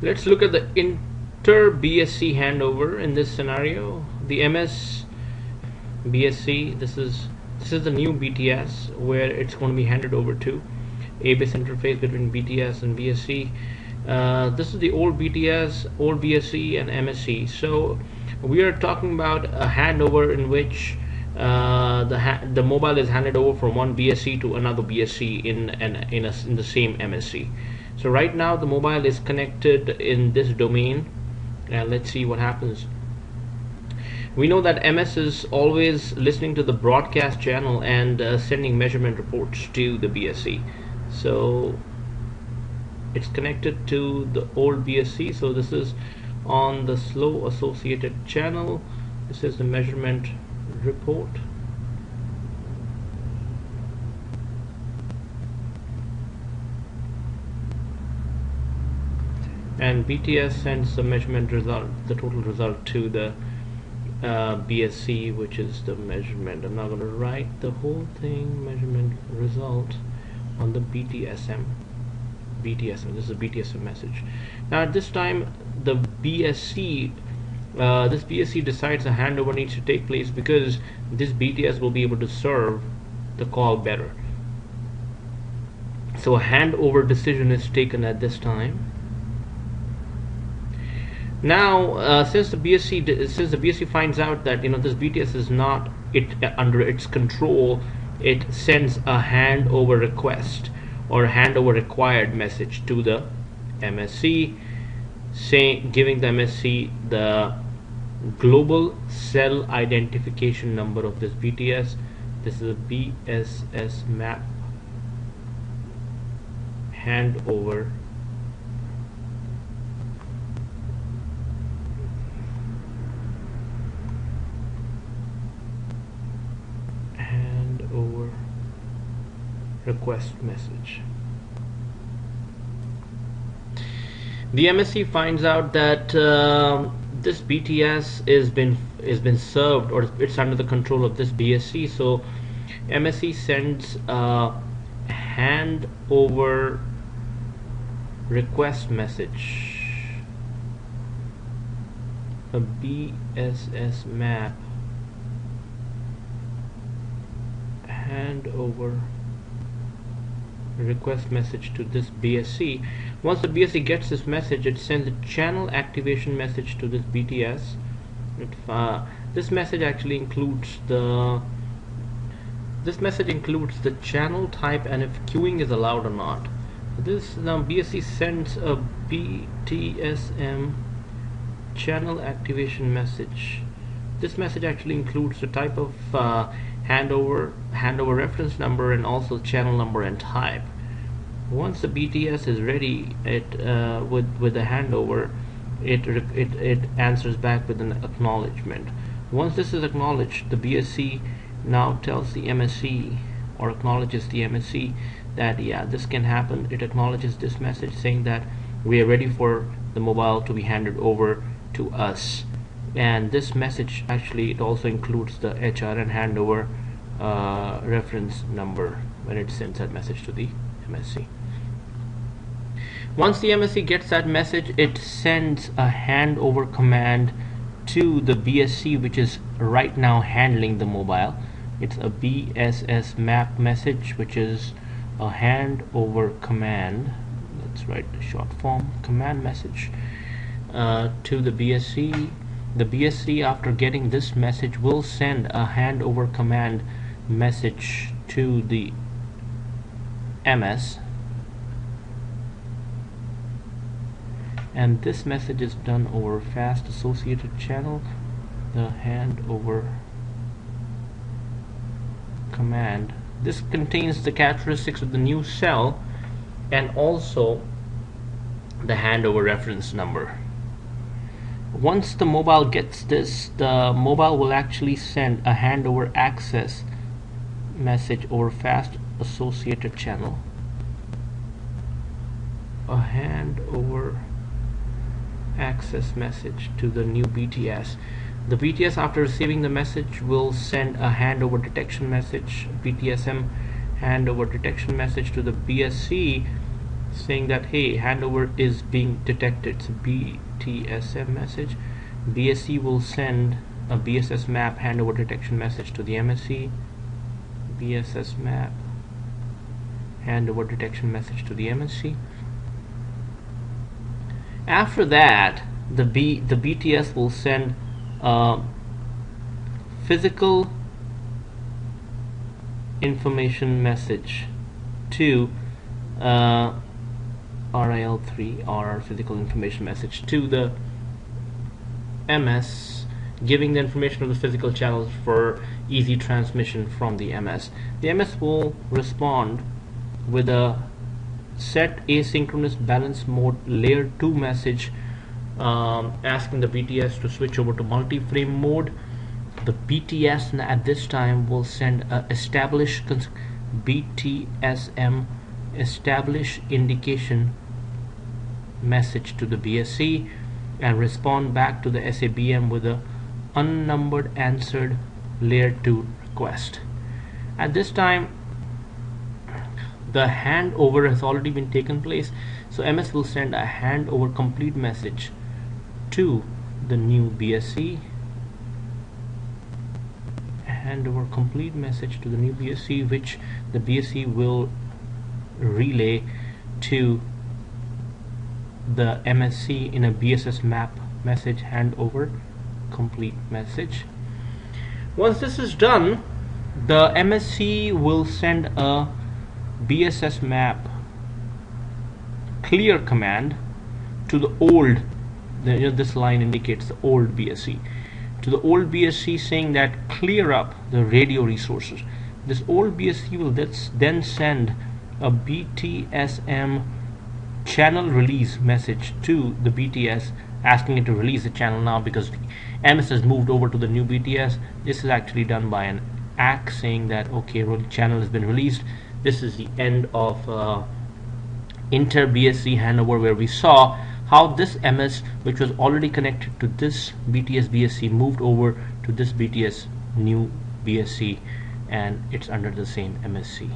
Let's look at the Inter-BSC handover in this scenario. The MS BSC, this is the new BTS where it's going to be handed over to ABS interface between BTS and BSC. This is the old BTS, old BSC and MSC. So we are talking about a handover in which the mobile is handed over from one BSC to another BSC in the same MSC. So right now the mobile is connected in this domain, and let's see what happens. We know that MS is always listening to the broadcast channel and sending measurement reports to the BSC. So it's connected to the old BSC. So this is on the slow associated channel. This is the measurement report. And BTS sends the measurement result, the total result, to the BSC, which is the measurement. I'm not going to write the whole thing, measurement result, on the BTSM. This is a BTSM message. Now at this time, the BSC, this BSC decides a handover needs to take place because this BTS will be able to serve the call better. So a handover decision is taken at this time. Now, since the BSC finds out that this BTS is not under its control, it sends a handover request or a handover required message to the MSC, giving the MSC the global cell identification number of this BTS. This is a BSS map handover request message. The MSC finds out that this BTS is been served, or it's under the control of this BSC. So MSC sends a handover request message, a BSS map handover request message to this BSC. Once the BSC gets this message, it sends a channel activation message to this BTS. This message actually includes the channel type and if queuing is allowed or not. This now BSC sends a BTSM channel activation message. This message actually includes the type of handover reference number and also channel number and type. Once the BTS is ready, with the handover, it answers back with an acknowledgement. Once this is acknowledged, the BSC now tells the MSC, or acknowledges the MSC, that yeah, this can happen. It acknowledges this message saying that we are ready for the mobile to be handed over to us. And this message actually, it also includes the HRN handover reference number when it sends that message to the MSC. Once the MSC gets that message, it sends a handover command to the BSC, which is right now handling the mobile. It's a BSS map message, which is a handover command. Let's write the short form, command message to the BSC. The BSC, after getting this message, will send a handover command message to the MS, and this message is done over fast associated channel. The handover command, this contains the characteristics of the new cell and also the handover reference number. Once the mobile gets this, the mobile will actually send a handover access message over fast associated channel. A handover access message to the new BTS. The BTS, after receiving the message, will send a handover detection message, BTSM handover detection message to the BSC, saying that hey, handover is being detected. It's a BTSM message. BSC will send a BSS map handover detection message to the MSC. BSS map handover detection message to the MSC. After that, the BTS will send a physical information message to RIL3 or physical information message to the MS, giving the information of the physical channels for easy transmission from the MS. The MS will respond with a set asynchronous balance mode layer 2 message asking the BTS to switch over to multi-frame mode. The BTS at this time will send a BTSM establish indication message to the BSC and respond back to the SABM with a unnumbered answered layer 2 request. At this time, the handover has already been taken place, so MS will send a handover complete message to the new BSC. Handover complete message to the new BSC, which the BSC will relay to the MSC in a BSS map message handover complete message. Once this is done, the MSC will send a BSS map clear command to the old, this line indicates the old BSC, to the old BSC, saying that clear up the radio resources. This old BSC will then send a BTSM channel release message to the BTS, asking it to release the channel now because MS has moved over to the new BTS. This is actually done by an ACK saying that okay, channel has been released. This is the end of Inter-BSC Handover, where we saw how this MS, which was already connected to this BTS BSC, moved over to this BTS new BSC, and it's under the same MSC.